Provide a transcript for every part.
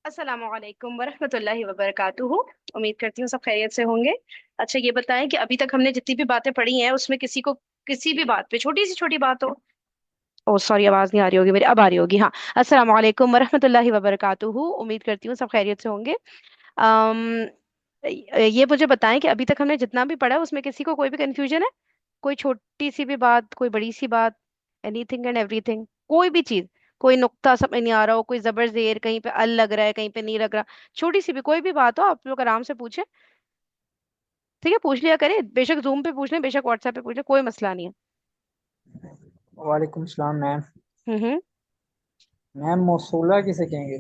अस्सलामुअलैकुम वरहमतुल्लाहि वबरकातुहू। उम्मीद करती हूँ सब खैरियत से होंगे। अच्छा, ये बताएं कि अभी तक हमने जितनी भी बातें पढ़ी हैं उसमें किसी को किसी भी बात पे छोटी सी छोटी बात हो। ओ सॉरी, आवाज नहीं आ रही होगी मेरी, अब आ रही होगी। हाँ, अस्सलामुअलैकुम वरहमतुल्लाहि वबरकातुहू। उम्मीद करती हूँ सब खैरियत से होंगे। अम ये मुझे बताएं कि अभी तक हमने जितना भी पढ़ा है उसमें किसी को कोई भी कंफ्यूजन है? कोई छोटी सी भी बात, कोई बड़ी सी बात, एनीथिंग एंड एवरीथिंग, कोई भी चीज, कोई नुक्ता समझ नहीं आ रहा हो, कोई जबर जेर कहीं पे अल लग रहा है कहीं पे नहीं लग रहा, छोटी सी भी कोई भी बात हो आप लोग आराम से पूछें। ठीक है, पूछ लिया करें, बेशक जूम पे पूछ लें, बेशक व्हाट्सएप पे पूछ लें, कोई मसला नहीं है। वालेकुम सलाम मैम। हम्म। मैम मौसूला किसे कहेंगे?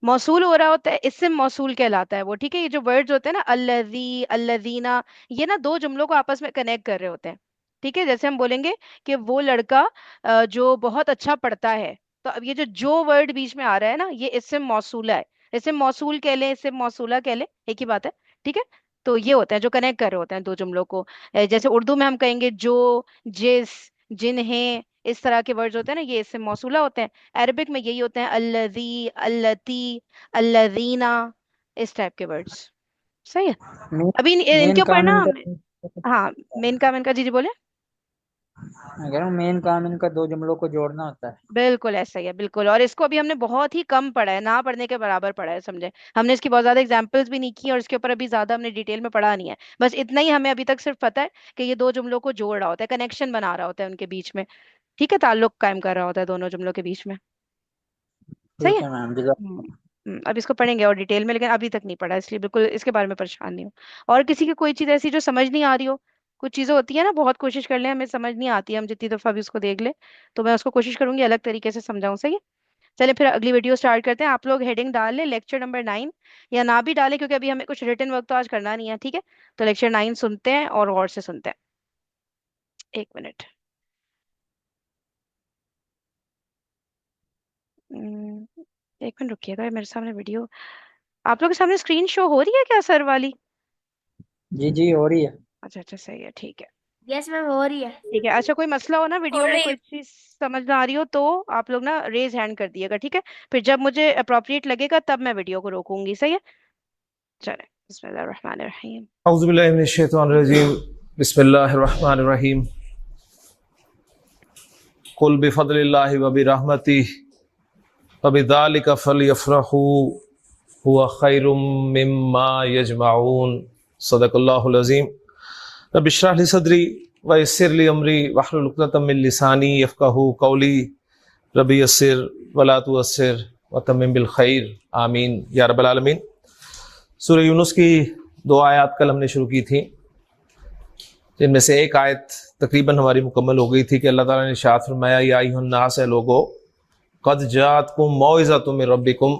मौसूल हो रहा होता है, इससे मौसूल कहलाता है वो। ठीक है, ये जो वर्ड्स होते हैं ना, अल्लजी अल्लजीना, ये ना दो जुमलों को आपस में कनेक्ट कर रहे होते हैं। ठीक है, जैसे हम बोलेंगे कि वो लड़का जो बहुत अच्छा पढ़ता है, तो अब ये जो वर्ड बीच में आ रहा है ना, ये इससे मौसूला है। इससे मौसूल कह लें, इससे मौसूला कह लें, एक ही बात है। ठीक है, तो ये होता है जो कनेक्ट कर रहे होते हैं दो जुमलों को। जैसे उर्दू में हम कहेंगे जो, जिस, जिन्हें, इस तरह के वर्ड्स होते हैं ना, ये इससे मौसूला होते हैं। अरबिक में यही होते हैं, अल्लजी, अल्लती, अल्लजीना, इस टाइप के वर्ड्स। सही है। मेन अभी मेन इनके ऊपर काम ना इनका हाँ, मेन का जी जी बोले। मैं कह रहा हूँ मेन काम इनका दो जुमलों को जोड़ना होता है। बिल्कुल ऐसा ही है, बिल्कुल। और इसको अभी हमने बहुत ही कम पढ़ा है, ना पढ़ने के बराबर पढ़ा है, समझे। हमने इसकी बहुत ज्यादा एग्जांपल्स भी नहीं की और इसके ऊपर अभी ज्यादा हमने डिटेल में पढ़ा नहीं है। बस इतना ही हमें अभी तक सिर्फ पता है कि ये दो जुमलों को जोड़ रहा होता है, कनेक्शन बना रहा होता है उनके बीच में। ठीक है, ताल्लुक कायम कर रहा होता है दोनों जुमलों के बीच में। सही है। ठीक है मैम जज़ाक। अब इसको पढ़ेंगे और डिटेल में, लेकिन अभी तक नहीं पढ़ा, इसलिए बिल्कुल इसके बारे में परेशान नहीं हूँ। और किसी की कोई चीज ऐसी जो समझ नहीं आ रही हो? कुछ चीजें होती है ना, बहुत कोशिश कर ले हमें समझ नहीं आती है, हम जितनी दफा भी उसको देख ले, तो मैं उसको कोशिश करूंगी अलग तरीके से समझाऊं। सही है। चलिए फिर अगली वीडियो स्टार्ट करते हैं। आप लोग हेडिंग डाल लें, लेक्चर नंबर 9, या ना भी डालें क्योंकि अभी हमें कुछ रिटर्न वर्क तो आज करना नहीं है। ठीक है, तो लेक्चर 9 सुनते हैं और गौर से सुनते हैं। एक मिनट। एक मिनट रुकिएगा, मेरे सामने वीडियो, आप लोग के सामने स्क्रीन शो हो रही है क्या, सर वाली? जी जी हो रही है। अच्छा अच्छा, सही है, ठीक है। यस मैम हो रही है। ठीक है, अच्छा कोई मसला हो ना हो वीडियो में, रही है। कोई चीज समझ ना आ रही हो, तो आप लोग ना रेज हैंड कर दिएगा। ठीक है, फिर जब मुझे अप्रोप्रिएट लगेगा तब मैं वीडियो को रोकूंगी। सही है। चले, बिस्मिल्लाहिर्रहमानिर्रहीम। औज़ुबिल्लाहिमिनश्शैतानिर्रजीम बिस्मिल्लाहिर्रहमानिर्रहीम कुल बिफज़लिल्लाहि व बिरहमतिहि व बिज़ालिका फ़लयफ़रहू हुवा खैरुम मिम्मा यजमऊन सदक़ल्लाहुल अज़ीम। रब्बि इश्रह ली सदरी व यस्सिर ली अमरी वहलुल उक़दतम मिन लिसानी यफ़क़हू क़ौली रब्बि यस्सिर व ला तुअस्सिर व तम्मिम बिल खैर आमीन या रब्बल आलमीन। सूरह यूनुस की दो आयत कल हमने शुरू की थी, जिनमें से एक आयत तकरीबन हमारी मुकम्मल हो गई थी कि अल्लाह ताला ने इरशाद फरमाया, या अय्युहन्नास है लोगो, क़द जाअतकुम मौइज़तुम मिन रब्बिकुम,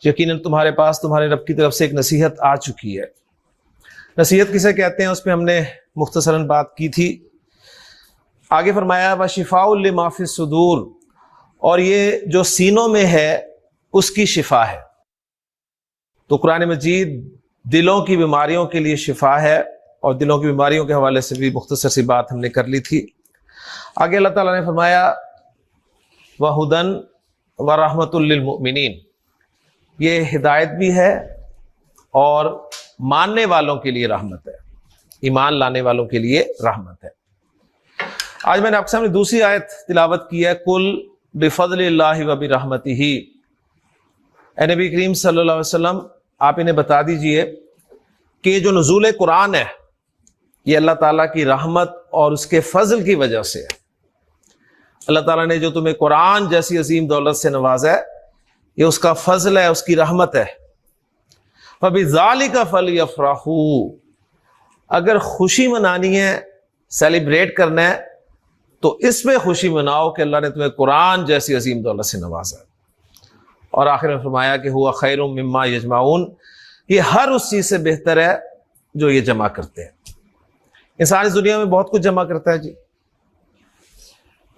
यकीनन तुम्हारे पास तुम्हारे रब की तरफ से एक नसीहत आ चुकी है। नसीहत किसे कहते हैं उस पर हमने मुख्तसरन बात की थी। आगे फरमाया व शिफाउल लिमा फिस सुदूर, और ये जो सीनों में है उसकी शिफा है। तो कुरान मजीद दिलों की बीमारियों के लिए शिफा है, और दिलों की बीमारियों के हवाले से भी मुख्तसर सी बात हमने कर ली थी। आगे अल्लाह ताला ने फरमाया वहुदन व रहमतुल लिल मुमिनीन, ये हिदायत भी है और मानने वालों के लिए रहमत है, ईमान लाने वालों के लिए रहमत है। आज मैंने आपके सामने दूसरी आयत तिलावत की है, कुल बिफज़लिल्लाहि व बिरहमतिही। ए नबी करीम सल्लल्लाहु अलैहि वसल्लम, आप इन्हें बता दीजिए कि ये जो नुज़ूल कुरान है ये अल्लाह ताला की रहमत और उसके फजल की वजह से है। अल्लाह ताला ने जो तुम्हें कुरान जैसी अजीम दौलत से नवाजा है, ये उसका फजल है, उसकी रहमत है। फबिज़ालिका फलयफ़रहू, अगर खुशी मनानी है, सेलिब्रेट करना है, तो इसमें खुशी मनाओ कि अल्लाह ने तुम्हें कुरान जैसी अजीम दौलत से नवाजा है। और आखिर में फरमाया कि हुआ खैरुम मिम्मा यजमाउन, ये हर उस चीज से बेहतर है जो ये जमा करते हैं। इंसान इस दुनिया में बहुत कुछ जमा करता है जी,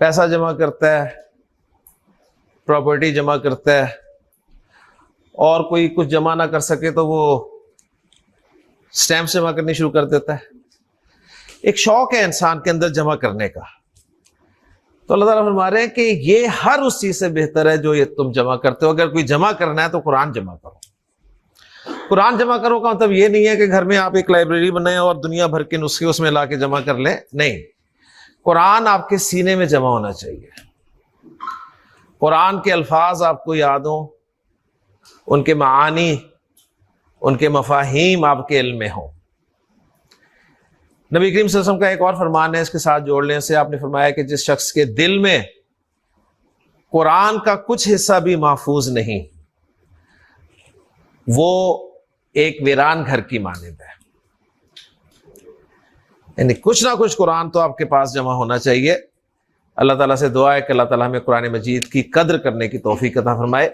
पैसा जमा करता है, प्रॉपर्टी जमा करता है, और कोई कुछ जमा ना कर सके तो वो स्टैम्प जमा करनी शुरू कर देता है। एक शौक है इंसान के अंदर जमा करने का। तो अल्लाह ताला फरमा रहे हैं कि ये हर उस चीज से बेहतर है जो ये तुम जमा करते हो। अगर कोई जमा करना है तो कुरान जमा करो। कुरान जमा करो का मतलब ये नहीं है कि घर में आप एक लाइब्रेरी बनाएं और दुनिया भर के नुस्खे उसमें ला के जमा कर लें, नहीं। कुरान आपके सीने में जमा होना चाहिए। कुरान के अल्फाज आपको याद हो, उनके मानी, उनके मफाहीम आपके इल्म में हो। नबी करीम सल्लल्लाहु अलैहि वसल्लम का एक और फरमान है इसके साथ जोड़ने से, आपने फरमाया कि जिस शख्स के दिल में कुरान का कुछ हिस्सा भी महफूज नहीं, वो एक वीरान घर की मानिंद है। यानी कुछ ना कुछ कुरान तो आपके पास जमा होना चाहिए। अल्लाह ताला से दुआ है कि अल्लाह ताला हमें कुरान मजीद की कद्र करने की तौफीक अता फरमाए।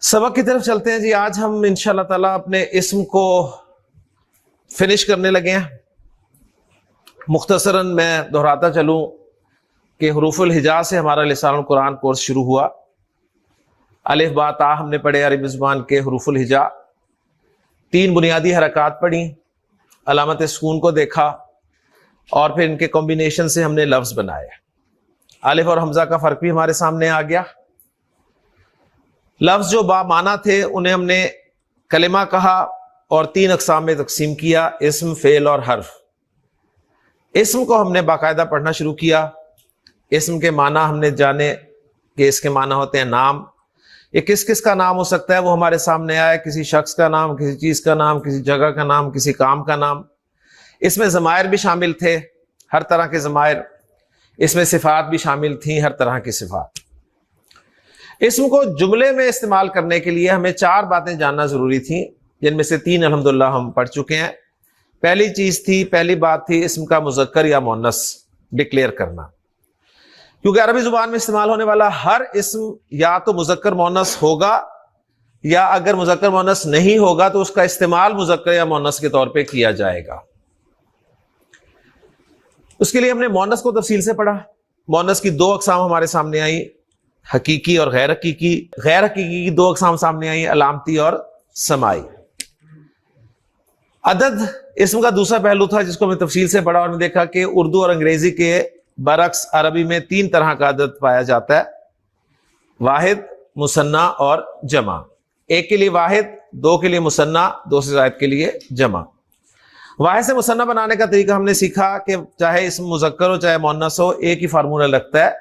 सबक की तरफ चलते हैं जी। आज हम इंशाअल्लाह ताला अपने इस्म को फिनिश करने लगे हैं। मुख्तसरन मैं दोहराता चलूं कि हुरूफुल हिजा से हमारा लिसानुल कुरान कोर्स शुरू हुआ। अलिफ बा ता हमने पढ़े अरबी ज़ुबान के हुरूफुल हिजा, 3 बुनियादी हरकत पढ़ी, अलामत सुकून को देखा और फिर इनके कॉम्बिनेशन से हमने लफ्ज बनाए। अलिफ और हमजा का फर्क भी हमारे सामने आ गया। लफ्ज जो बामाना थे उन्हें हमने कलिमा कहा और 3 अक़साम में तकसीम किया, इस्म, फ़ेल और हर्फ। इस्म को हमने बाकायदा पढ़ना शुरू किया। इस्म के माना हमने जाने कि इसके माना होते हैं नाम। ये किस किस का नाम हो सकता है वो हमारे सामने आया। किसी शख्स का नाम, किसी चीज का नाम, किसी जगह का नाम, किसी काम का नाम। इसमें ज़मायर भी शामिल थे, हर तरह के ज़मायर। इसमें सिफात भी शामिल थी, हर तरह की सिफात। इस्म को जुमले में इस्तेमाल करने के लिए हमें 4 बातें जानना जरूरी थी, जिनमें से 3 अल्हम्दुलिल्लाह हम पढ़ चुके हैं। पहली बात थी इस्म का मुज़क्कर या मुअन्नस डिक्लेयर करना, क्योंकि अरबी जुबान में इस्तेमाल होने वाला हर इस्म या तो मुज़क्कर मुअन्नस होगा, या अगर मुज़क्कर मुअन्नस नहीं होगा तो उसका इस्तेमाल मुज़क्कर या मुअन्नस के तौर पे किया जाएगा। उसके लिए हमने मुअन्नस को तफसील से पढ़ा। मुअन्नस की 2 अक़साम हमारे सामने आई, हकीकी और गैर हकीकी। गैर हकीकी की 2 अक़साम सामने आई, अलामती और समाई। अदद इस्म का दूसरा पहलू था जिसको हमने तफसील से पढ़ा और हमने देखा कि उर्दू और अंग्रेजी के बरक्स अरबी में 3 तरह का अदद पाया जाता है, वाहिद, मुसन्ना और जमा। 1 के लिए वाहिद, 2 के लिए मुसन्ना, 2 से ज़ायद के लिए जमा। वाहिद से मुसन्ना बनाने का तरीका हमने सीखा कि चाहे इस्म मुज़क्कर हो चाहे मुअन्नस हो, एक ही फार्मूला लगता है।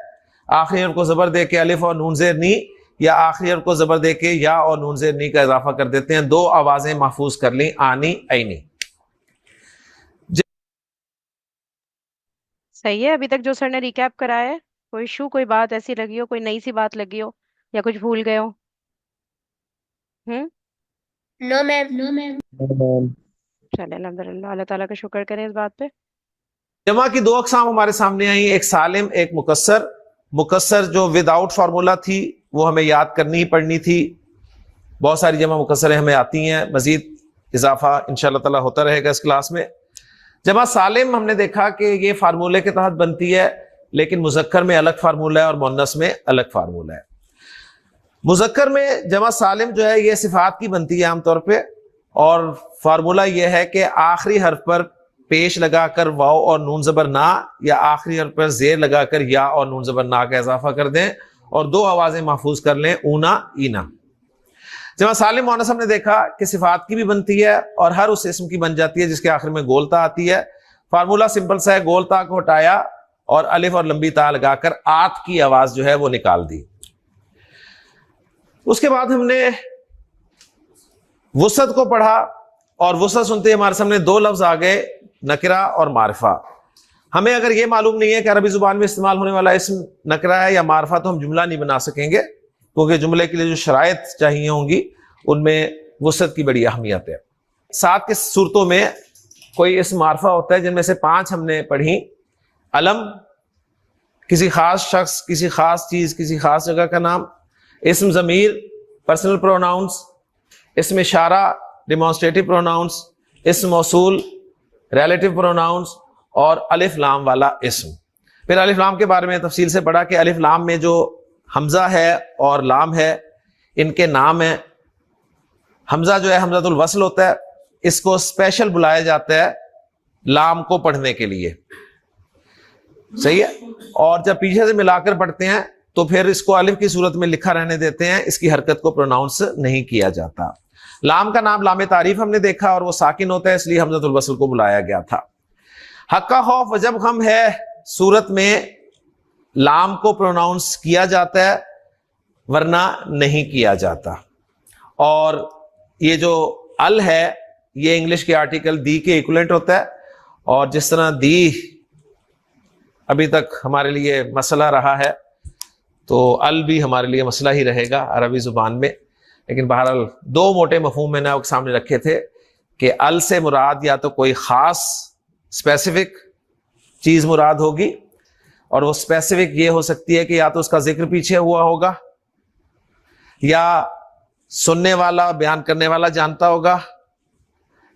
आखिरी हर्फ को जबर दे के अलिफ और नून ज़ेर नी, या आखिरी हर्फ को जबर दे के या और नून ज़ेर नी का इजाफा कर देते हैं। 2 आवाजें महफूज कर ली, आनी, ऐनी। सही है। अभी तक जो सर ने रिकैप कराया है, कोई इशू, कोई बात ऐसी लगी हो, कोई नई सी बात लगी हो, या कुछ भूल गए हो? Hmm. No ma'am, no ma'am. चले, अल्हम्दुलिल्लाह, अल्लाह ताला का शुक्र करें इस बात पे। जमा की 2 अक़साम हमारे सामने आई, एक सालिम, एक मुकस्सर। मुकस्सर जो विदाउट फार्मूला थी वो हमें याद करनी ही पड़नी थी। बहुत सारी जमा मुकस्सरें हमें आती हैं, मजीद इजाफा इंशाअल्लाह ताला होता रहेगा इस क्लास में। जमा सालिम हमने देखा कि ये फार्मूले के तहत बनती है, लेकिन मुज़क्कर में अलग फार्मूला है और मुअन्नस में अलग फार्मूला है। मुज़क्कर में जमा सालिम जो है ये सिफात की बनती है आमतौर पे, और फार्मूला ये है कि आखिरी हर्फ पर पेश लगाकर वाव और नून ज़बर ना, या आखिरी हर्फ पर ज़ेर लगाकर या और नून ज़बर ना का इजाफा कर दें और 2 आवाजें महफूज कर लें, ऊना, ईना। जमा सालिम मुअन्नस हमने देखा कि सिफात की भी बनती है और हर उस इस्म की बन जाती है जिसके आखिर में गोलता आती है। फार्मूला सिंपल सा है, गोलता को हटाया और अलिफ और लंबी ता लगाकर आत की आवाज जो है वो निकाल दी। उसके बाद हमने वुसअत को पढ़ा और वुसअत सुनते ही हमारे सामने 2 लफ्ज आ गए, नकरा और मारिफा। हमें अगर ये मालूम नहीं है कि अरबी जुबान में इस्तेमाल होने वाला इस्म नकरा है या मारिफा, तो हम जुमला नहीं बना सकेंगे, क्योंकि जुमले के लिए जो शराइत चाहिए होंगी उनमें वुसअत की बड़ी अहमियत है। 7 के सूरतों में कोई इस्म मारिफा होता है, जिनमें से 5 हमने पढ़ी। अलम, किसी खास शख्स, किसी खास चीज, किसी खास जगह का नाम। इस्म ज़मीर, पर्सनल प्रोनाउंस। इस्म इशारा, डिमॉन्स्ट्रेटिव प्रोनाउंस। इस्म मौसूल, रिलेटिव प्रोनाउंस। और अलिफ लाम वाला इस्म। फिर अलिफ लाम के बारे में तफसील से पढ़ा कि अलिफ लाम में जो हमजा है और लाम है, इनके नाम है। हमजा जो है हमजातुल वस्ल होता है, इसको स्पेशल बुलाया जाता है लाम को पढ़ने के लिए। सही है। और जब पीछे से मिलाकर पढ़ते हैं तो फिर इसको अलिफ की सूरत में लिखा रहने देते हैं, इसकी हरकत को प्रोनाउंस नहीं किया जाता। लाम का नाम लाम तारीफ हमने देखा और वो साकिन होता है, इसलिए हमजतुल वस्ल को बुलाया गया था। हक्का खौफ जब हम है सूरत में लाम को प्रोनाउंस किया जाता है, वरना नहीं किया जाता। और ये जो अल है ये इंग्लिश के आर्टिकल दी के इक्विवेलेंट होता है, और जिस तरह दी अभी तक हमारे लिए मसला रहा है तो अल भी हमारे लिए मसला ही रहेगा अरबी जुबान में। लेकिन बहरहाल दो मोटे मफहूम मैंने आपके सामने रखे थे कि अल से मुराद या तो कोई खास स्पेसिफिक चीज मुराद होगी, और वो स्पेसिफिक ये हो सकती है कि या तो उसका जिक्र पीछे हुआ होगा, या सुनने वाला बयान करने वाला जानता होगा,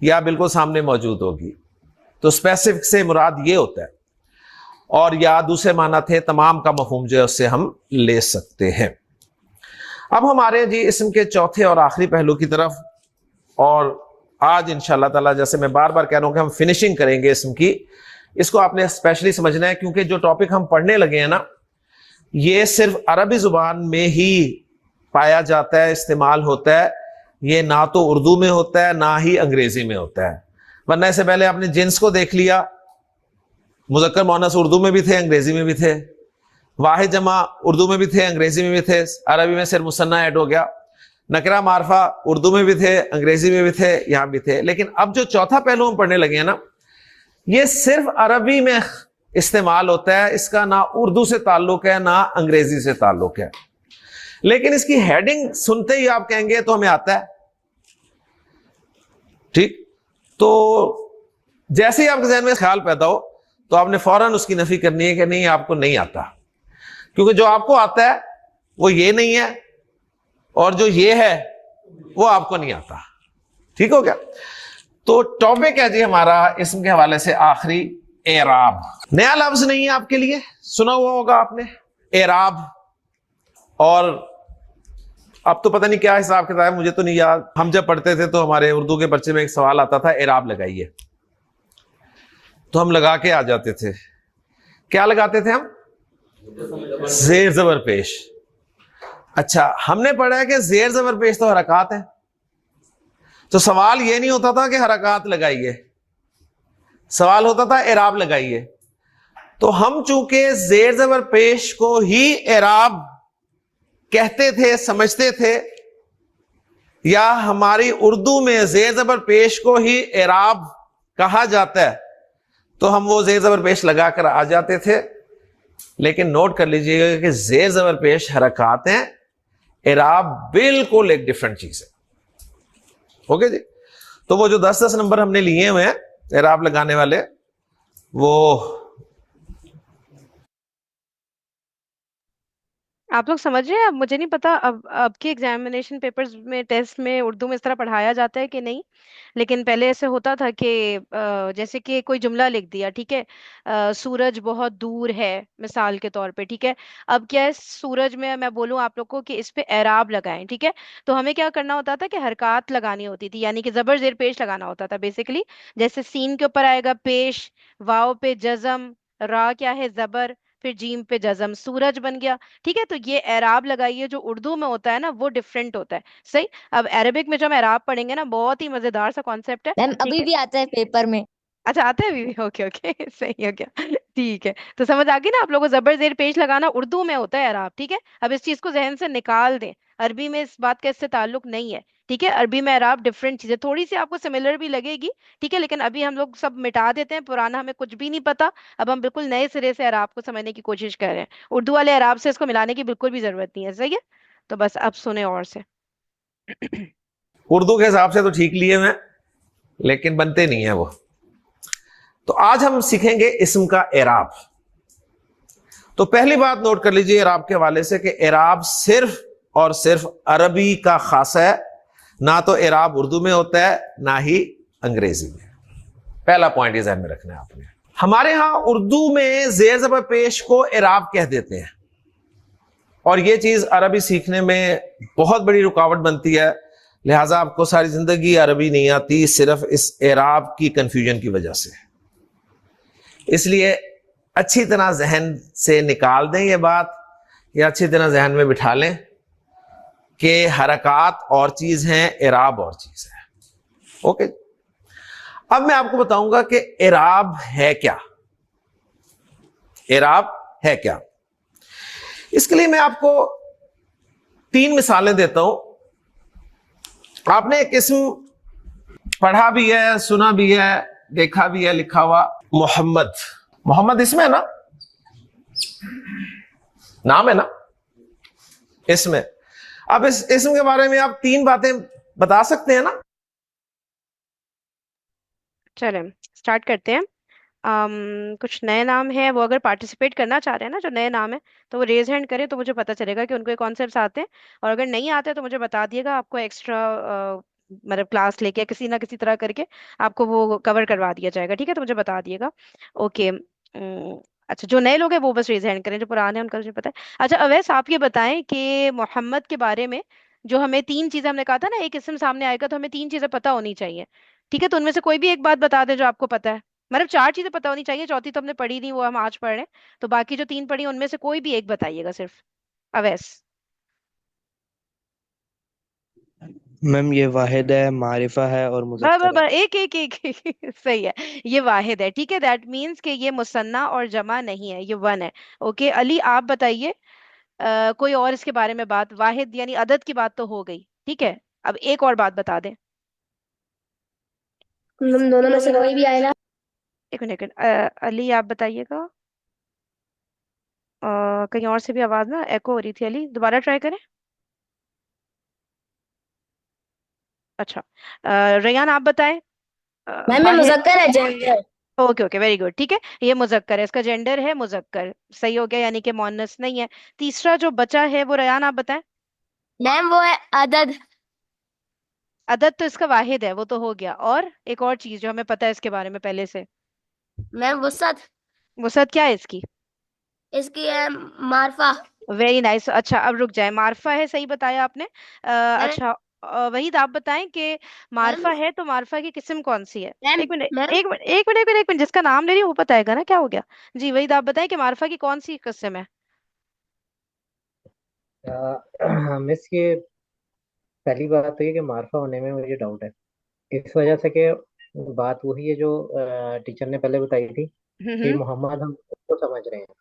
या बिल्कुल सामने मौजूद होगी। तो स्पेसिफिक से मुराद ये होता है। और या दूसरे माना थे तमाम का मफहूम जो है उससे हम ले सकते हैं। अब हमारे जी इसम के चौथे और आखिरी पहलू की तरफ, और आज इंशाअल्लाह ताला जैसे मैं बार बार कह रहा हूं कि हम फिनिशिंग करेंगे इसम की, इसको आपने स्पेशली समझना है क्योंकि जो टॉपिक हम पढ़ने लगे हैं ना, ये सिर्फ अरबी जुबान में ही पाया जाता है, इस्तेमाल होता है। ये ना तो उर्दू में होता है ना ही अंग्रेजी में होता है। वरना इससे पहले आपने जिन्स को देख लिया, मुज़क्कर मुअन्नस उर्दू में भी थे अंग्रेजी में भी थे, वाहिद जमा उर्दू में भी थे अंग्रेजी में भी थे, अरबी में सिर्फ मुसन्ना ऐड हो गया। नकरा मारफा उर्दू में भी थे अंग्रेजी में भी थे, यहां भी थे। लेकिन अब जो चौथा पहलू हम पढ़ने लगे हैं ना, ये सिर्फ अरबी में इस्तेमाल होता है, इसका ना उर्दू से ताल्लुक है ना अंग्रेजी से ताल्लुक है। लेकिन इसकी हेडिंग सुनते ही आप कहेंगे तो हमें आता है, ठीक। तो जैसे ही आपके ज़हन में ख्याल पैदा हो तो आपने फौरन उसकी नफी करनी है कि नहीं, आपको नहीं आता। क्योंकि जो आपको आता है वो ये नहीं है, और जो ये है वो आपको नहीं आता। ठीक हो गया। तो टॉपिक है जी हमारा इसम के हवाले से आखिरी, एराब। नया लफ्ज नहीं है आपके लिए, सुना हुआ होगा आपने एराब। और अब तो पता नहीं क्या हिसाब किताब है, मुझे तो नहीं याद। हम जब पढ़ते थे तो हमारे उर्दू के पर्चे में एक सवाल आता था, एराब लगाइए, तो हम लगा के आ जाते थे। क्या लगाते थे हम? जेर जबर पेश। अच्छा, हमने पढ़ा है कि जेर जबर पेश तो हरकत है, तो सवाल ये नहीं होता था कि हरकत लगाइए, सवाल होता था एराब लगाइए। तो हम चूंकि जेर जबर पेश को ही एराब कहते थे, समझते थे, या हमारी उर्दू में जेर जबर पेश को ही एराब कहा जाता है, तो हम वो जेर जबर पेश लगाकर आ जाते थे। लेकिन नोट कर लीजिएगा कि जेर जबर पेश हरकत हैं, एराब बिल्कुल एक डिफरेंट चीज है। ओके जी। तो वो जो 10-10 नंबर हमने लिए हुए हैं एराब लगाने वाले, वो आप लोग समझ रहे हैं? अब मुझे नहीं पता अब के एग्जामिनेशन पेपर्स में, टेस्ट में उर्दू में इस तरह पढ़ाया जाता है कि नहीं। लेकिन पहले ऐसे होता था कि जैसे कि कोई जुमला लिख दिया, ठीक है, सूरज बहुत दूर है मिसाल के तौर पे, ठीक है। अब क्या है, सूरज में मैं बोलूं आप लोग को कि इस पे एराब लगाएं, ठीक है। तो हमें क्या करना होता था कि हरकत लगानी होती थी, यानी कि जबर जेर पेश लगाना होता था बेसिकली। जैसे सीन के ऊपर आएगा पेश, वाव पे जजम, रा क्या है जबर, फिर जीम पे जजम, सूरज बन गया। ठीक है, तो ये एराब लगाइए, जो उर्दू में होता है ना वो डिफरेंट होता है। सही। अब अरबिक में जब हम एराब पढ़ेंगे ना, बहुत ही मजेदार सा कॉन्सेप्ट है, मैम ठीक अभी है। भी आता है पेपर में। अच्छा, आता है अभी भी? ओके ओके सही हो गया। ठीक है, तो समझ आ गई ना आप लोगों को, जबर जेर पेश लगाना उर्दू में होता है एराब, ठीक है। अब इस चीज को जहन से निकाल दें, अरबी में इस बात का इससे ताल्लुक नहीं है, ठीक है। अरबी में एराब डिफरेंट चीज है, थोड़ी सी आपको सिमिलर भी लगेगी, ठीक है। लेकिन अभी हम लोग सब मिटा देते हैं, पुराना हमें कुछ भी नहीं पता। अब हम बिल्कुल नए सिरे से एराब को समझने की कोशिश कर रहे हैं। उर्दू वाले एराब से इसको मिलाने की बिल्कुल भी जरूरत नहीं है, सही है। तो बस अब सुने और से। उर्दू के हिसाब से तो ठीक लिए हुए हैं, लेकिन बनते नहीं है वो। तो आज हम सीखेंगे इस्म का एराब। तो पहली बात नोट कर लीजिए एराब के हवाले से कि एराब सिर्फ और सिर्फ अरबी का खासा है, ना तो एराब उर्दू में होता है ना ही अंग्रेजी में। पहला पॉइंट ध्यान में रखना है आपने। हमारे यहां उर्दू में जेर जबर पेश को एराब कह देते हैं, और यह चीज अरबी सीखने में बहुत बड़ी रुकावट बनती है। लिहाजा आपको सारी जिंदगी अरबी नहीं आती, सिर्फ इस एराब की कंफ्यूजन की वजह से। इसलिए अच्छी तरह जहन से निकाल दें ये बात, या अच्छी तरह जहन में बिठा लें कि हरकत और चीज है, इराब और चीज है। ओके, अब मैं आपको बताऊंगा कि इराब है क्या। इराब है क्या, इसके लिए मैं आपको 3 मिसालें देता हूं। आपने एक इसम पढ़ा भी है, सुना भी है, देखा भी है, लिखा हुआ मोहम्मद। मोहम्मद इसमें है ना, नाम है ना इसमें। अब इस इसम के बारे में आप 3 बातें बता सकते हैं ना? चलें स्टार्ट करते हैं। कुछ नए नाम है, वो अगर पार्टिसिपेट करना चाह रहे हैं ना, जो नए नाम है, तो वो रेज हैंड करें तो मुझे पता चलेगा कि उनको ये कॉन्सेप्ट्स आते हैं। और अगर नहीं आते तो मुझे बता दिएगा, आपको एक्स्ट्रा मतलब क्लास लेके किसी ना किसी तरह करके आपको वो कवर करवा दिया जाएगा। ठीक है, तो मुझे बता दिएगा। ओके। अच्छा, जो नए लोग हैं वो बस रेज हैंड करें, जो पुराने हैं उनका मुझे पता है। अच्छा अवैस, आप ये बताएं कि मोहम्मद के बारे में जो हमें 3 चीजें, हमने कहा था ना एक इसम सामने आएगा तो हमें 3 चीजें पता होनी चाहिए। ठीक है, तो उनमें से कोई भी एक बात बता दे जो आपको पता है। मतलब 4 चीजें पता होनी चाहिए, चौथी तो हमने पढ़ी नहीं, वो हम आज पढ़ रहे हैं। तो बाकी जो 3 पढ़ी उनमें से कोई भी एक बताइएगा सिर्फ। अवैस। मैम ये वाहिद है, मारिफा है और मुजक्कर है। एक एक एक, एक। सही है, ये वाहिद है। ठीक है, दैट मीन्स कि ये मुसन्ना और जमा नहीं है, ये वन है। ओके अली, आप बताइए कोई और इसके बारे में बात। वाहिद यानी अदद की बात तो हो गई, ठीक है, अब एक और बात बता दें। हम दोनों में से कोई भी आएगा। एक मिनट, अली आप बताइएगा। कहीं और से भी आवाज ना एको हो रही थी, अली दोबारा ट्राई करें। अच्छा, रेयान आप बताएं। मैम मैं वाहिद। मुजक्कर है, gender. Okay okay, very good. ठीक है, ये मुजक्कर है, इसका जेंडर है मुजक्कर, सही हो गया, यानी कि मोनस नहीं है। तीसरा जो बचा है वो रेयान आप बताएं। मैम वो है अदद। अदद तो इसका वाहिद है, वो तो हो गया। और एक और चीज जो हमें पता है इसके बारे में पहले से। मैम वसत। वसत क्या है इसकी? इसकी है मारफा। Very nice. अच्छा अब रुक जाए, मारफा है, सही बताया आपने। मैम अच्छा, वहीद आप बताएं कि मैम मारफा है तो मारफा की किस्म कौन सी है? मैम एक मिनट मैम एक मिनट एक मिनट एक मिनट एक मिनट, जिसका नाम ले रही हूँ वो बताएगा ना, क्या हो गया? जी वहीद आप बताएं कि मारफा की कौन सी किस्म है? मिस, ये पहली बात तो ये कि मार्फा होने में मुझे डाउट है, इस वजह से कि बात वही है जो टीचर ने पहले बताई थी कि हम्म। मोहम्मद हम किसको समझ रहे हैं। आप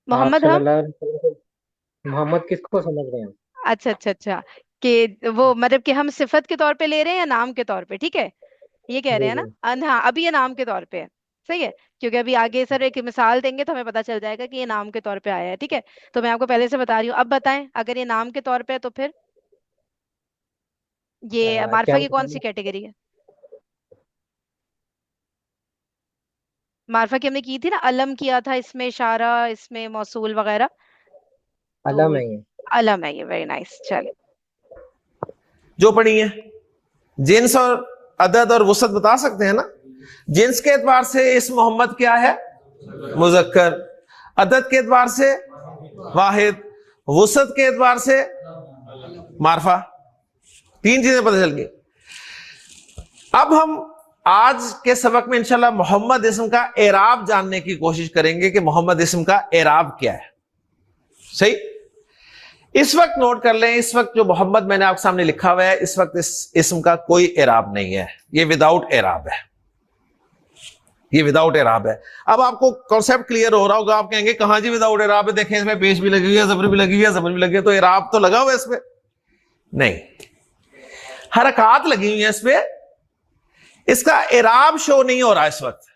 मोहम्मद हम। सल्लल्लाहु अलैहि वसल्लम को मोहम्मद किसको समझ रहे हैं? अच्छा अच्छा अच्छा, कि वो मतलब कि हम सिफत के तौर पे ले रहे हैं या नाम के तौर पे? ठीक है, ये कह रहे जी हैं ना। जी। हाँ, अभी ये नाम के तौर पे है। सही है, क्योंकि अभी आगे सर एक मिसाल देंगे तो हमें पता चल जाएगा कि ये नाम के तौर पे आया है। ठीक है, तो मैं आपको पहले से बता रही हूँ। अब बताएं, अगर ये नाम के तौर पे है तो फिर ये क्या मार्फा की कौन सी मतलब? कैटेगरी है? मार्फा की हमने की थी ना, अलम किया था, इसमें इशारा, इसमें मौसूल वगैरह। अलम तो है ये। अलम है ये। वेरी नाइस, चल। जो पढ़ी है, जिन्स और अदद और वसत बता सकते हैं ना? जिन्स के एतबार से इस मोहम्मद क्या है? मुजक्कर। अदद के एतबार से वाहिद। वसत के एतबार से मारफा। 3 चीजें पता चल गई। अब हम आज के सबक में इंशाल्लाह मोहम्मद इस्म का एराब जानने की कोशिश करेंगे कि मोहम्मद इस्म का एराब क्या है। सही, इस वक्त नोट कर लें, इस वक्त जो मोहम्मद मैंने आपके सामने लिखा हुआ है, इस वक्त इस इस्म का कोई एराब नहीं है, ये विदाउट एराब है, ये विदाउट एराब है। अब आपको कॉन्सेप्ट क्लियर हो रहा होगा, आप कहेंगे कहां जी विदाउट एराब है, देखें इसमें पेश भी लगी हुई है, जबर भी लगी हुई है, जबर भी लगी है, तो एराब तो लगा हुआ है इसमें? नहीं, हरकत लगी हुई है इस पे, इसका एराब शो नहीं हो रहा इस वक्त।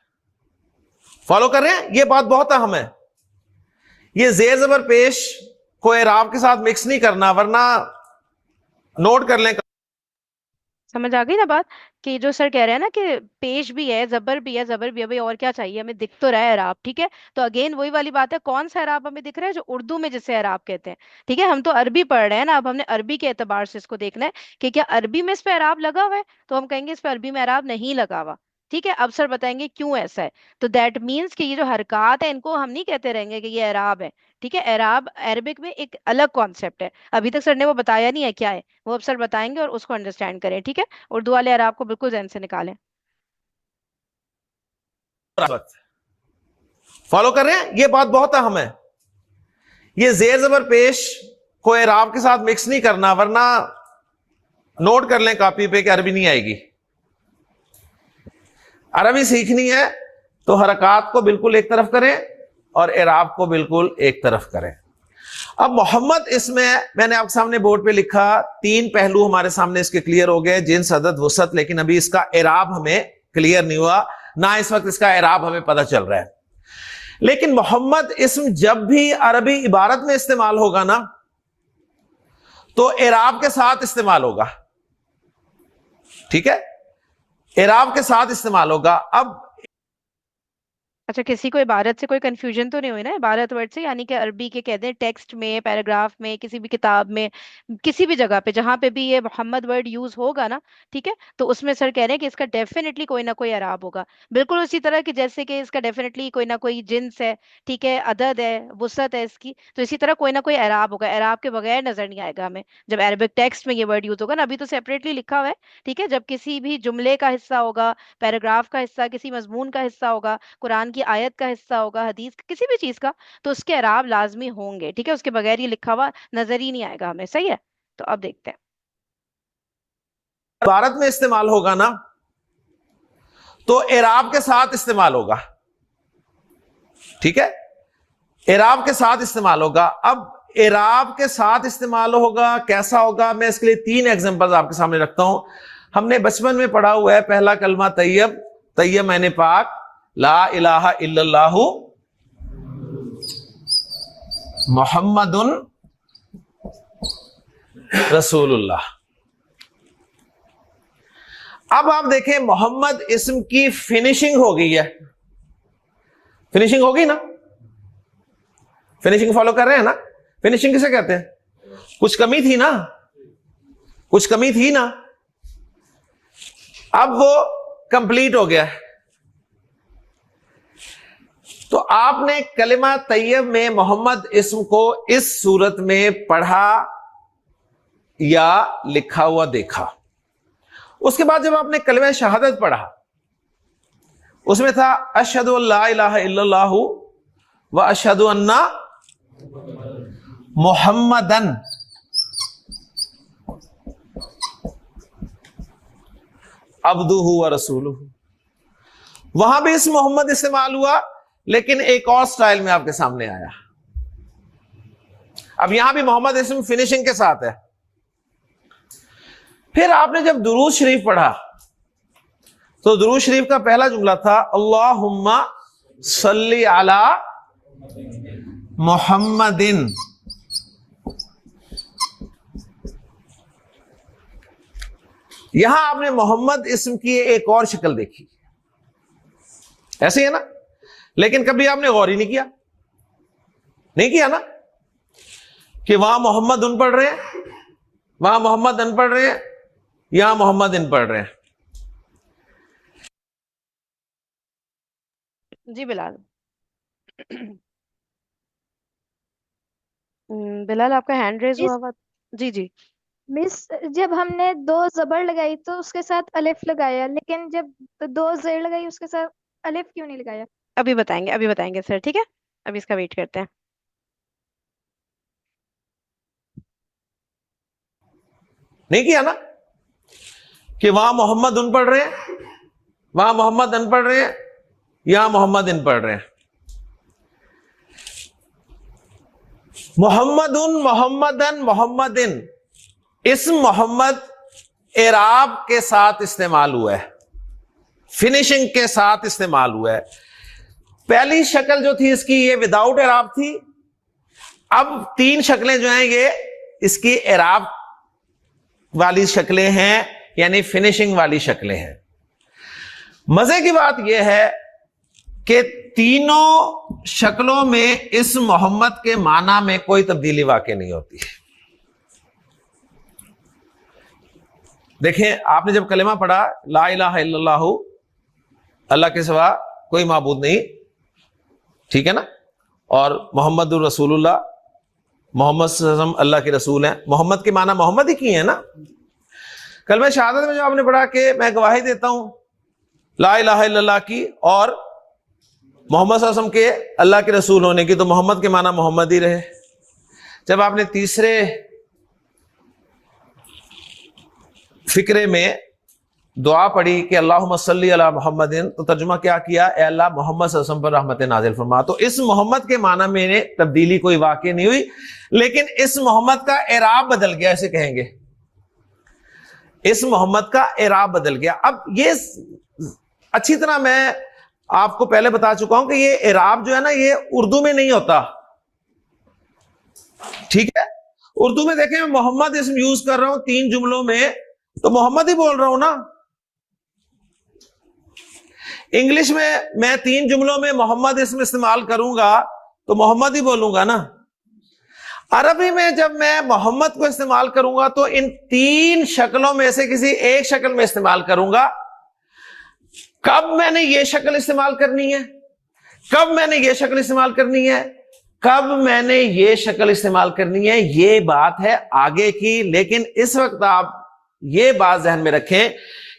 फॉलो कर रहे हैं? ये बात बहुत अहम है। ये जेर जबर पेश को एराब के साथ मिक्स नहीं करना, वरना नोट कर लें। समझ आ गई ना बात, कि जो सर कह रहे हैं ना कि पेश भी है, जबर भी है, जबर भी है, भाई और क्या चाहिए हमें, दिख तो रहा है एराब। ठीक है, तो अगेन वही वाली बात है, कौन सा एराब हमें दिख रहा है? जो उर्दू में जिसे एराब कहते हैं। ठीक है, हम तो अरबी पढ़ रहे हैं ना, अब हमने अरबी के एतबार से इसको देखना है कि क्या अरबी में इस पे एराब लगा हुआ है। तो हम कहेंगे इस पे अरबी में एराब नहीं लगा हुआ। ठीक है, अब सर बताएंगे क्यों ऐसा है। तो दैट मीन्स कि ये जो हरकत है इनको हम नहीं कहते रहेंगे कि ये एराब है। ठीक है, एराब अरबिक में एक अलग कॉन्सेप्ट है, अभी तक सर ने वो बताया नहीं है क्या है, वो अब सर बताएंगे और उसको अंडरस्टैंड करें। ठीक है, उर्दू वाले अरब को बिल्कुल जहन से निकालें। वक्त फॉलो कर रहे हैं? ये बात बहुत अहम है। ये जेर जबर पेश को एराब के साथ मिक्स नहीं करना, वरना नोट कर लें कॉपी पे कि अरबी नहीं आएगी। अरबी सीखनी है तो हरकत को बिल्कुल एक तरफ करें और एराब को बिल्कुल एक तरफ करें। अब मोहम्मद, इसमें मैंने आपके सामने बोर्ड पे लिखा, 3 पहलू हमारे सामने इसके क्लियर हो गए, जिन्स, अदद, वसअत, लेकिन अभी इसका एराब हमें क्लियर नहीं हुआ, ना इस वक्त इसका एराब हमें पता चल रहा है। लेकिन मोहम्मद इसम जब भी अरबी इबारत में इस्तेमाल होगा ना, तो एराब के साथ इस्तेमाल होगा। ठीक है, एराब के साथ इस्तेमाल होगा। अब अच्छा, किसी को इबारत से कोई कंफ्यूजन तो नहीं हुई ना? इबारत वर्ड से यानी कि अरबी के कहते हैं टेक्स्ट में, पैराग्राफ में, किसी भी किताब में, किसी भी जगह पे जहां पे भी ये मोहम्मद वर्ड यूज होगा ना, ठीक है, तो उसमें सर कह रहे हैं कि इसका डेफिनेटली कोई ना कोई एराब होगा। बिल्कुल उसी तरह कि जैसे कि इसका डेफिनेटली कोई ना कोई जिन्स है, ठीक है, अदद है, वसअत है इसकी, तो इसी तरह कोई ना कोई एराब होगा। एराब के बगैर नजर नहीं आएगा हमें जब अरबिक टेक्स्ट में ये वर्ड यूज होगा ना। अभी तो सेपरेटली लिखा हुआ है, ठीक है, जब किसी भी जुमले का हिस्सा होगा, पैराग्राफ का हिस्सा, किसी मजमून का हिस्सा होगा, कुरान की आयत का हिस्सा होगा, हदीस किसी भी चीज का, तो उसके एराब लाजमी होंगे। ठीक है, उसके बगैर ये लिखा हुआ नजर ही नहीं आएगा हमें। सही है, तो अब देखते हैं। इबारत में इस्तेमाल होगा ना, तो एराब के साथ इस्तेमाल होगा। ठीक है, एराब के साथ इस्तेमाल होगा। अब एराब के साथ इस्तेमाल होगा, कैसा होगा? मैं इसके लिए 3 एग्जांपल्स आपके सामने रखता हूं। हमने बचपन में पढ़ा हुआ है, पहला कलमा तैयब, तैयब मैंने पाक, ला इलाहा इल्लल्लाहु मुहम्मदुन रसूलुल्लाह। अब आप देखें, मोहम्मद इस्म की फिनिशिंग हो गई है। फिनिशिंग होगी ना? फिनिशिंग फॉलो कर रहे हैं ना? फिनिशिंग किसे कहते हैं? कुछ कमी थी ना, कुछ कमी थी ना, अब वो कंप्लीट हो गया है। तो आपने कलिमा तैयब में मोहम्मद इस्म को इस सूरत में पढ़ा या लिखा हुआ देखा। उसके बाद जब आपने कलिमा शहादत पढ़ा, उसमें था अशहदु अल्ला इलाहा इल्लल्लाहु व अशहदु अन्ना मुहम्मदन अब्दुहु व रसूलुहु। वहां भी इस मोहम्मद इस्तेमाल हुआ, लेकिन एक और स्टाइल में आपके सामने आया। अब यहां भी मोहम्मद इस्म फिनिशिंग के साथ है। फिर आपने जब दुरूद शरीफ पढ़ा, तो दुरूद शरीफ का पहला जुमला था अल्लाहुम्मा सल्ली अला मुहम्मदिन। यहां आपने मोहम्मद इस्म की एक और शक्ल देखी, ऐसे है ना? लेकिन कभी आपने गौर ही नहीं किया, नहीं किया ना, कि वहां मोहम्मद उन पढ़ रहे हैं, वहां मोहम्मद अन पढ़ रहे हैं, यहां मोहम्मद इन पढ़ रहे हैं। जी बिलाल। बिलाल, आपका हैंड रेज हुआ मिस हुआ। जी जी। मिस जब हमने 2 जबर लगाई तो उसके साथ अलिफ लगाया, लेकिन जब 2 जेर लगाई उसके साथ अलिफ क्यों नहीं लगाया? अभी बताएंगे सर, ठीक है, अभी इसका वेट करते हैं। नहीं किया ना, कि वहां मोहम्मद उन पढ़ रहे हैं, वहां मोहम्मद अन पढ़ रहे हैं, यहां मोहम्मद इन पढ़ रहे हैं। मोहम्मदुन, मोहम्मदन, मोहम्मदिन, इस्म मोहम्मद एराब के साथ इस्तेमाल हुआ है, फिनिशिंग के साथ इस्तेमाल हुआ है। पहली शक्ल जो थी इसकी, ये विदाउट एराब थी। अब 3 शक्लें जो हैं ये इसकी एराब वाली शक्लें हैं, यानी फिनिशिंग वाली शक्लें हैं। मजे की बात यह है कि तीनों शक्लों में इस मोहम्मद के माना में कोई तब्दीली वाकई नहीं होती। देखें, आपने जब कलेमा पढ़ा ला इलाहा इल्लल्लाहु, अल्लाह के सिवा कोई माबूद नहीं, ठीक है ना, और मोहम्मदुर रसूलुल्लाह, मोहम्मद सल्लल्लाहु अलैहि वसल्लम अल्लाह के रसूल हैं। मोहम्मद के माना मोहम्मद ही की है ना। कलमा शहादत में जो आपने पढ़ा कि मैं गवाही देता हूं ला इलाहा इल्लल्लाह की और मोहम्मद सल्लल्लाहु अलैहि वसल्लम के अल्लाह के रसूल होने की, तो मोहम्मद के माना मोहम्मद ही रहे। जब आपने तीसरे फिक्रे में दुआ पढ़ी कि अल्लाहुम्मा सल्ली अला मुहम्मदिन, तो तर्जुमा क्या किया, ए अल्लाह मोहम्मद सल्लल्लाहु अलैहि वसल्लम पर रहमत नाजिल फरमा। तो इस मोहम्मद के माना में तब्दीली कोई वाकई नहीं हुई, लेकिन इस मोहम्मद का एराब बदल गया, ऐसे कहेंगे, इस मोहम्मद का एराब बदल गया। अब ये अच्छी तरह मैं आपको पहले बता चुका हूं कि ये एराब जो है ना, ये उर्दू में नहीं होता, ठीक है। उर्दू में देखें, मैं मोहम्मद इसम यूज कर रहा हूं 3 जुमलों में, तो मोहम्मद ही बोल रहा हूं ना। इंग्लिश में मैं 3 जुमलों में मोहम्मद इसम इस्तेमाल करूंगा तो मोहम्मद ही बोलूंगा ना। अरबी में जब मैं मोहम्मद को इस्तेमाल करूंगा तो इन 3 शक्लों में से किसी एक शक्ल में इस्तेमाल करूंगा। कब मैंने ये शक्ल इस्तेमाल करनी है, कब मैंने ये शक्ल इस्तेमाल करनी है, कब मैंने ये शक्ल इस्तेमाल करनी है, ये बात है आगे की। लेकिन इस वक्त आप ये बात ध्यान में रखें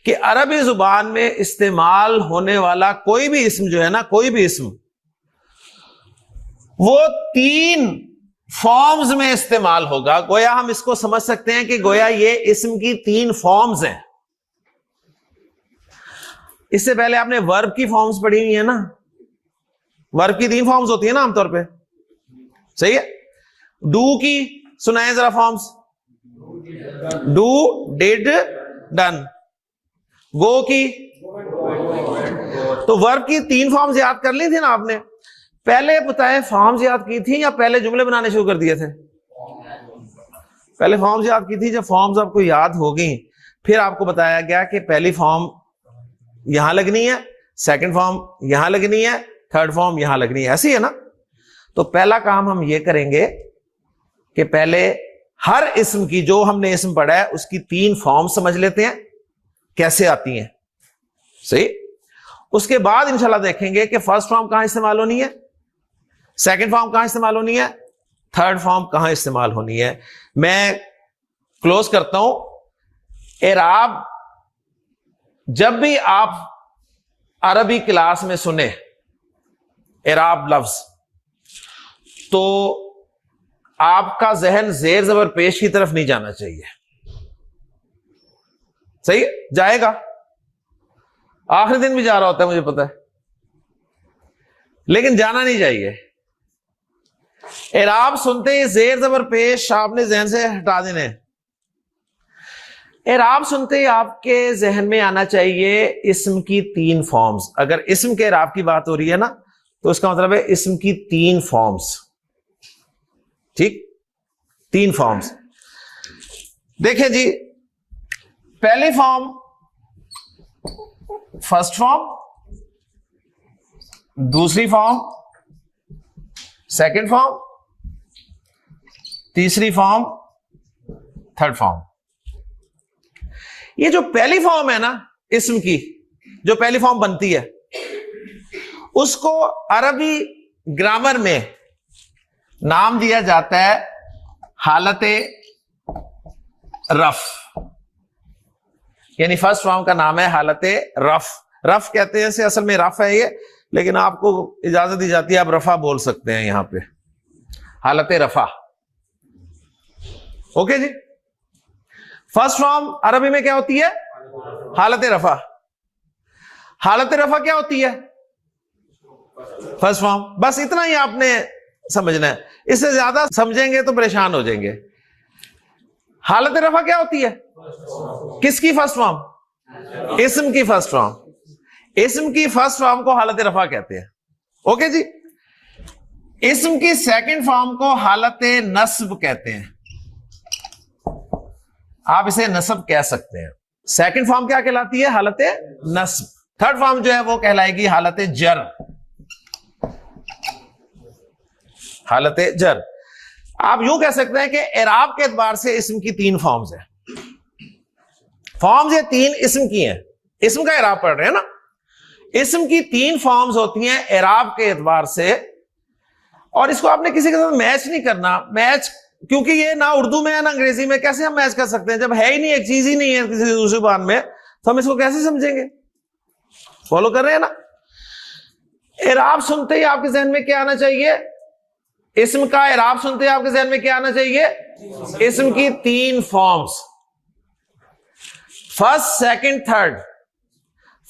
कि अरबी जुबान में इस्तेमाल होने वाला कोई भी इस्म जो है ना, कोई भी इस्म, वो 3 फॉर्म्स में इस्तेमाल होगा। गोया हम इसको समझ सकते हैं कि गोया ये इस्म की 3 फॉर्म्स हैं। इससे पहले आपने वर्ब की फॉर्म्स पढ़ी हुई है ना, वर्ब की 3 फॉर्म्स होती है ना आमतौर पे, सही है। डू की सुनाए जरा फॉर्म्स, डू, डिड, डन। गो की, तो वर्ब की 3 फॉर्म्स याद कर ली थी ना आपने। पहले बताए फॉर्म्स याद की थी या पहले जुमले बनाने शुरू कर दिए थे? पहले फॉर्म्स याद की थी। जब फॉर्म्स आपको याद हो गई, फिर आपको बताया गया कि पहली फॉर्म यहां लगनी है, सेकंड फॉर्म यहां लगनी है, थर्ड फॉर्म यहां लगनी है, ऐसी है ना। तो पहला काम हम ये करेंगे कि पहले हर इस्म की, जो हमने इस्म पढ़ा है उसकी 3 फॉर्म समझ लेते हैं कैसे आती हैं, सही। उसके बाद इंशाल्लाह देखेंगे कि फर्स्ट फॉर्म कहां इस्तेमाल होनी है, सेकंड फॉर्म कहां इस्तेमाल होनी है, थर्ड फॉर्म कहां इस्तेमाल होनी है। मैं क्लोज करता हूं। एराब जब भी आप अरबी क्लास में सुने एराब लफ्ज, तो आपका जहन जेर जबर पेश की तरफ नहीं जाना चाहिए, सही जाएगा। आखिरी दिन भी जा रहा होता है मुझे पता है, लेकिन जाना नहीं चाहिए। एराब सुनते ही जेर जबर पेश आपने जहन से हटा देने। एराब सुनते ही आपके जहन में आना चाहिए इस्म की 3 फॉर्म्स। अगर इस्म के एराब की बात हो रही है ना, तो इसका मतलब है इस्म की 3 फॉर्म्स, ठीक, 3 फॉर्म्स। देखें जी, पहली फॉर्म फर्स्ट फॉर्म, दूसरी फॉर्म सेकंड फॉर्म, तीसरी फॉर्म थर्ड फॉर्म। ये जो पहली फॉर्म है ना इस्म की, जो पहली फॉर्म बनती है, उसको अरबी ग्रामर में नाम दिया जाता है हालते रफ, यानी फर्स्ट फॉर्म का नाम है हालते रफ। रफ कहते हैं इसे, असल में रफ है ये, लेकिन आपको इजाजत दी जाती है आप रफा बोल सकते हैं यहां पे, हालते रफा। ओके जी। फर्स्ट फॉर्म अरबी में क्या होती है? हालते रफा। हालते रफा क्या होती है? First form. बस इतना ही आपने समझना है, इससे ज्यादा समझेंगे तो परेशान हो जाएंगे। हालत रफा क्या होती है? किसकी फर्स्ट फॉर्म? इस्म की फर्स्ट फॉर्म। इस्म की फर्स्ट फॉर्म को हालत रफा कहते हैं। ओके जी। इस्म की सेकंड फॉर्म को हालत नस्ब कहते हैं, आप इसे नस्ब कह सकते हैं। सेकंड फॉर्म क्या कहलाती है? हालत नस्ब। थर्ड फॉर्म जो है वो कहलाएगी हालत जर। हालत जर। आप यूं कह सकते हैं कि एराब के एतबार से इस्म की 3 फॉर्म्स हैं। फॉर्म्स ये 3 इस्म की हैं, इस्म का एराब पढ़ रहे हैं ना। इस्म की 3 फॉर्म्स होती हैं एराब के एतबार से, और इसको आपने किसी के साथ मैच नहीं करना। मैच क्योंकि ये ना उर्दू में है ना अंग्रेजी में, कैसे हम मैच कर सकते हैं? जब है ही नहीं, एक चीज ही नहीं है किसी दूसरी जुबान में, तो हम इसको कैसे समझेंगे? फॉलो कर रहे हैं ना। इराब सुनते ही आपके जहन में क्या आना चाहिए? इस्म का इराब सुनते ही आपके जहन में क्या आना चाहिए? इस्म की तीन forms, first, second, third.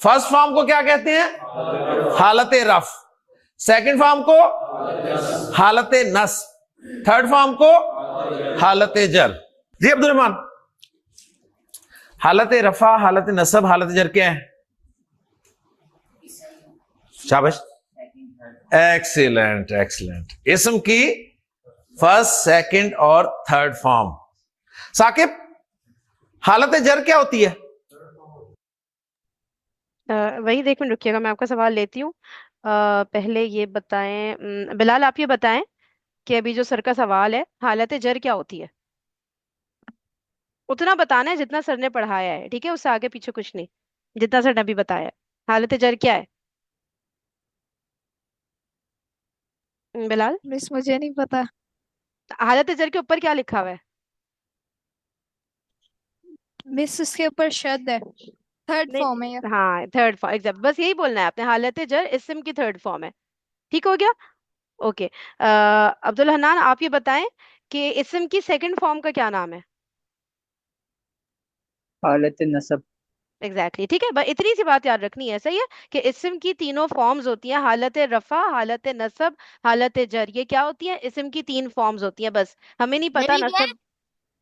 First form को क्या कहते हैं? हालत रफ। सेकंड फॉर्म को हालत नस। थर्ड फॉर्म को हालत जर। जी अब्दुल रहमान, हालत रफा, हालत नसब, हालत जर क्या है? शाबाश, एक्सीलेंट एक्सीलेंट। इस्म की फर्स्ट, सेकंड और थर्ड फॉर्म। साकिब, हालत जर क्या होती है? वही 1 मिनट रुकिएगा, मैं आपका सवाल लेती हूँ। पहले ये बताएं, बिलाल आप ये बताएं कि अभी जो सर का सवाल है, हालत जर क्या होती है? उतना बताना है जितना सर ने पढ़ाया है, ठीक है, उससे आगे पीछे कुछ नहीं, जितना सर ने अभी बताया है। हालत जर क्या है बिलाल? मिस मुझे नहीं पता। हालत जर के ऊपर क्या लिखा हुआ है? मिस उसके ऊपर शद है, थर्ड नहीं, फॉर्म है ये। हाँ थर्ड फॉर्म, एग्जैक्ट, बस यही बोलना है आपने, हालत जर इस्म की थर्ड फॉर्म है। ठीक हो गया? ओके। अब्दुल हन्नान आप ये बताएं कि इस्म की सेकंड फॉर्म का क्या नाम है? हालत नसब। एग्जैक्टली, ठीक है, बस इतनी सी बात याद रखनी है, सही है, कि इस्म की तीनों फॉर्म्स होती हैं, हालत रफा, हालत नसब, हालत जर। ये क्या होती है? इस्म की 3 फॉर्म्स होती हैं, बस हमें नहीं मैं पता भी क्या है, नसब।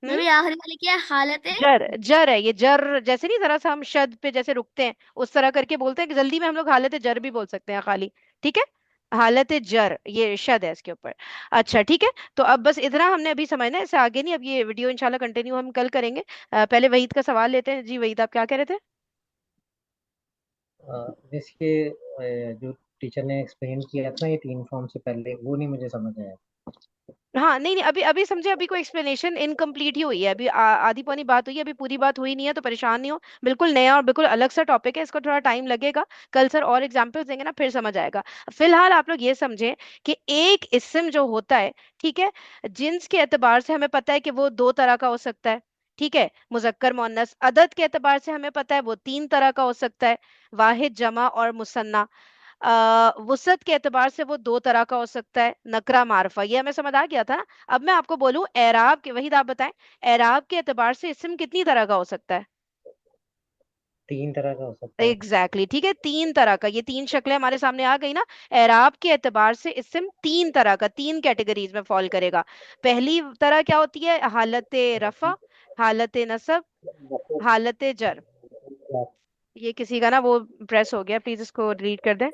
मैं हम्म। भी आखिरी वाले क्या है, हालत है। जर, जर है ये, जर जैसे नहीं, जरा सा हम शद पे जैसे रुकते हैं उस तरह करके बोलते हैं, कि जल्दी में हम लोग हालत जर भी बोल सकते हैं खाली। ठीक है, हालत जर ये शद है इसके ऊपर। अच्छा ठीक है, तो अब बस इतना हमने अभी समझना है, इससे आगे नहीं, अब ये वीडियो इंशाल्लाह कंटिन्यू हम कल करेंगे। पहले वहीद का सवाल लेते हैं। जी वहीद, आप क्या कह रहे थे? इसके जो टीचर ने एक्सप्लेन किया था ना, ये तीन फॉर्म से पहले, वो नहीं मुझे समझ आया। हाँ नहीं नहीं, अभी अभी समझे, अभी कोई एक्सप्लेनेशन इनकम्प्लीट ही हुई है, अभी आधी पौनी बात हुई है, अभी पूरी बात हुई नहीं है, तो परेशान नहीं हो, बिल्कुल नया और बिल्कुल अलग सा टॉपिक है, इसको थोड़ा टाइम लगेगा, कल सर और एग्जाम्पल्स देंगे ना, फिर समझ आएगा। फिलहाल आप लोग ये समझें कि एक इस्म जो होता है, ठीक है, जिन्स के एतबार से हमें पता है कि वो 2 तरह का हो सकता है, ठीक है, मुजक्कर मुअन्नस। अदद के एतबार से हमें पता है वो 3 तरह का हो सकता है, वाहिद, जमा और मुसन्ना। वुसत के एतबार से वो 2 तरह का हो सकता है, नकरा, मारफा। ये हमें समझ आ गया था ना। अब मैं आपको बोलूं एराब के, वही आप बताएं, एराब के एतबार से इस्म कितनी तरह का हो सकता है? तीन तरह का हो सकता है। एग्जैक्टली ठीक है, 3 तरह का। ये 3 शक्लें हमारे सामने आ गई ना। एराब के एतबार से इस्म 3 तरह का, 3 कैटेगरीज में फॉल करेगा। पहली तरह क्या होती है? हालत रफा, हालत नसब, हालत जर। ये किसी का ना वो प्रेस हो गया, प्लीज इसको रीड कर दें।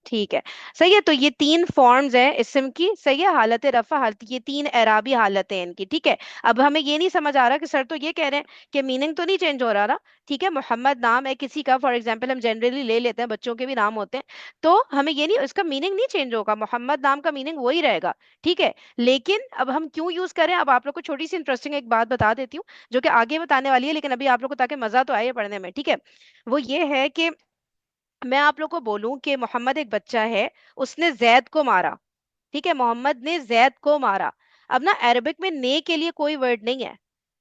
ठीक है, सही है, तो ये 3 फॉर्म्स हैं इस्म की, सही है, हालत रफा, हालत, ये 3 एराबी हालतें हैं इनकी, ठीक है। अब हमें ये नहीं समझ आ रहा कि सर तो ये कह रहे हैं कि मीनिंग तो नहीं चेंज हो रहा ना, ठीक है, मोहम्मद नाम है किसी का, फॉर एग्जाम्पल हम जनरली ले लेते हैं, बच्चों के भी नाम होते हैं, तो हमें ये नहीं, इसका मीनिंग नहीं चेंज होगा, मोहम्मद नाम का मीनिंग वही रहेगा, ठीक है। लेकिन अब हम क्यों यूज करें, अब आप लोग को छोटी सी इंटरेस्टिंग एक बात बता देती हूँ, जो कि आगे बताने वाली है, लेकिन अभी आप लोग को ताकि मजा तो आए पढ़ने में, ठीक है। वो ये है कि मैं आप लोग को बोलूं कि मोहम्मद एक बच्चा है, उसने जैद को मारा, ठीक है, मोहम्मद ने जैद को मारा। अब ना अरबिक में ने के लिए कोई वर्ड नहीं है,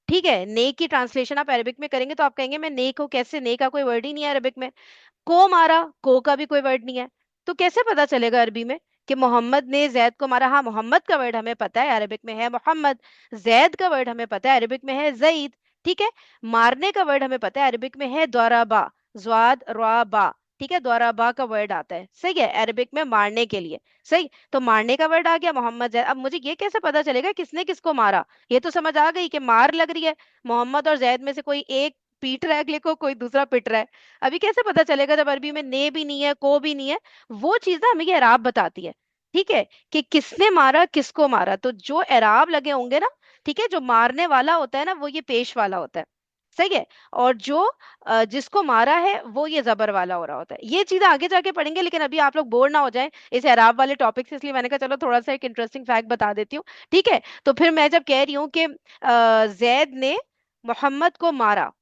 ठीक है, ने की ट्रांसलेशन आप अरबिक में करेंगे तो आप कहेंगे मैं ने को कैसे, ने का कोई वर्ड ही नहीं है अरबिक में। को मारा, को का भी कोई वर्ड नहीं है, तो कैसे पता चलेगा अरबी में कि मोहम्मद ने जैद को मारा? हाँ, मोहम्मद का वर्ड हमें पता है अरबिक में है मोहम्मद, जैद का वर्ड हमें पता है अरबिक में है जईद, ठीक है। मारने का वर्ड हमें पता है अरबिक में है द्वाराबा, ज्वाद रा बा, ठीक है, द्वाराबा का वर्ड आता है, सही है, अरबिक में मारने के लिए, सही। तो मारने का वर्ड आ गया मोहम्मद जैद। अब मुझे ये कैसे पता चलेगा किसने किसको मारा? ये तो समझ आ गई कि मार लग रही है, मोहम्मद और जैद में से कोई एक पीट रहा है अगले को, कोई दूसरा पिट रहा है। अभी कैसे पता चलेगा जब अरबी में ने भी नहीं है, को भी नहीं है? वो चीज ना हमें ये एराब बताती है, ठीक है, कि किसने मारा किसको मारा। तो जो एराब लगे होंगे ना, ठीक है, जो मारने वाला होता है ना वो ये पेश वाला होता है, सही है, और जो जिसको मारा है वो ये जबर वाला हो रहा होता है। ये चीजें आगे जाके पढ़ेंगे, लेकिन अभी आप लोग बोर ना हो जाएं इस एराब वाले टॉपिक से, इसलिए मैंने कहा चलो थोड़ा सा एक इंटरेस्टिंग फैक्ट बता देती हूँ, ठीक है। तो फिर मैं जब कह रही हूँ कि जैद ने मोहम्मद को मारा,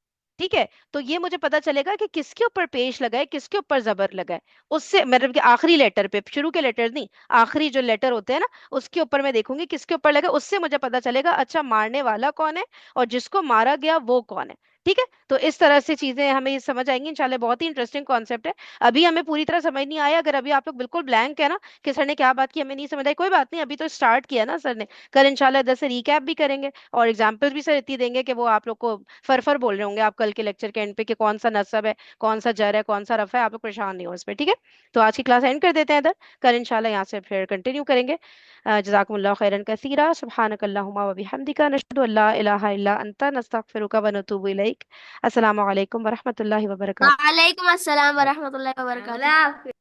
ठीक है, तो ये मुझे पता चलेगा कि किसके ऊपर पेश लगा है, किसके ऊपर जबर लगा है, उससे मतलब कि आखिरी लेटर पे, शुरू के लेटर नहीं, आखिरी जो लेटर होते हैं ना उसके ऊपर मैं देखूंगी किसके ऊपर लगा, उससे मुझे पता चलेगा अच्छा मारने वाला कौन है और जिसको मारा गया वो कौन है, ठीक है। तो इस तरह से चीजें हमें ये समझ आएंगी इंशाल्लाह। बहुत ही इंटरेस्टिंग कॉन्सेप्ट है। अभी हमें पूरी तरह समझ नहीं आया, अगर अभी आप लोग बिल्कुल ब्लैंक है ना कि सर ने क्या बात की हमें नहीं समझ आई, कोई बात नहीं, अभी तो स्टार्ट किया ना सर ने। कल इंशाल्लाह इधर से रिकैप भी करेंगे और एग्जाम्पल भी सर इतनी देंगे कि वो आप लोग को फर बोल रहे होंगे आप कल के लेक्चर के एंड पे कि कौन सा नसब है, कौन सा जर है, कौन सा रफा है, आप लोग परेशान नहीं हो इस पे, ठीक है। तो आज की क्लास एंड कर देते हैं इधर। कल इंशाल्लाह यहाँ से फिर कंटिन्यू करेंगे। जज़ाकुमुल्लाहु खैरन कसीरा, सुब्हानकल्लाहुम्मा व बिहम्दिका, नशहदु अल्ला इलाहा इल्ला अंता, नस्तगफिरुका व नतूबु इलैक। अस्सलामु अलैकुम व रहमतुल्लाहि व बरकातुहू। वालेकुम अस्सलाम वरहमतुल्लाहि वबरकातुहू।